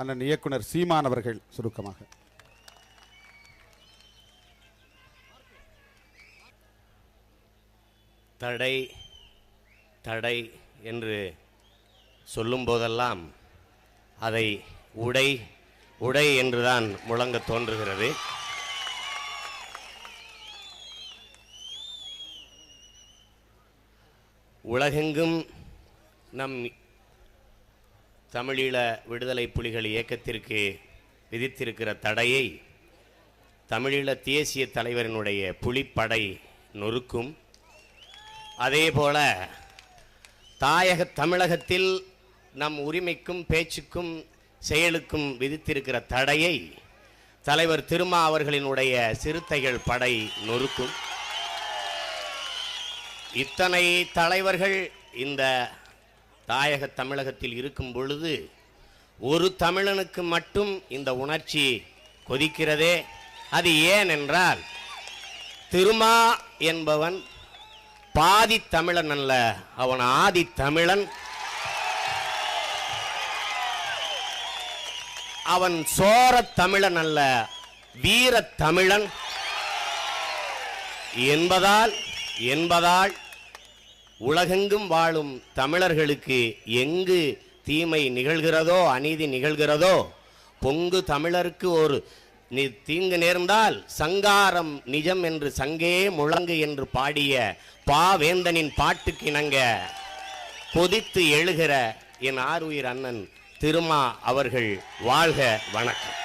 அண்ணன் இயக்குனர் சீமான் அவர்கள் சுருக்கமாக. தடை தடை என்று சொல்லும் போதெல்லாம் அதை உடை உடை என்றுதான் முழங்க தோன்றுகிறது. உலகெங்கும் நம் தமிழீழ விடுதலை புலிகள் இயக்கத்திற்கு விதித்திருக்கிற தடையை தமிழீழ தேசிய தலைவரினுடைய புலிப்படை நொறுக்கும். அதேபோல தமிழகத்தில் நம் உரிமைக்கும் பேச்சுக்கும் செயலுக்கும் விதித்திருக்கிற தடையை தலைவர் திருமா அவர்களினுடைய சிறுத்தைகள் படை நொறுக்கும். இத்தனை தலைவர்கள் இந்த தாயக தமிழகத்தில் இருக்கும் பொழுது ஒரு தமிழனுக்கு மட்டும் இந்த உணர்ச்சி கொதிக்கிறதே, அது ஏன் என்றால் திருமா என்பவன் பாதி தமிழன் அல்ல, அவன் ஆதி தமிழன். அவன் சோர தமிழன் அல்ல, வீர தமிழன் என்பதால் உலகெங்கும் வாழும் தமிழர்களுக்கு எங்கு தீமை நிகழ்கிறதோ அநீதி நிகழ்கிறதோ பொங்கு தமிழருக்கு ஒரு தீங்கு நேர்ந்தால் சங்காரம் நிஜம் என்று சங்கே முழங்கு என்று பாடிய பாவேந்தனின் பாட்டுக்கு இணங்க கொதித்து எழுகிற என் ஆருயிர் அண்ணன் திருமா அவர்கள் வாழ்க. வணக்கம்.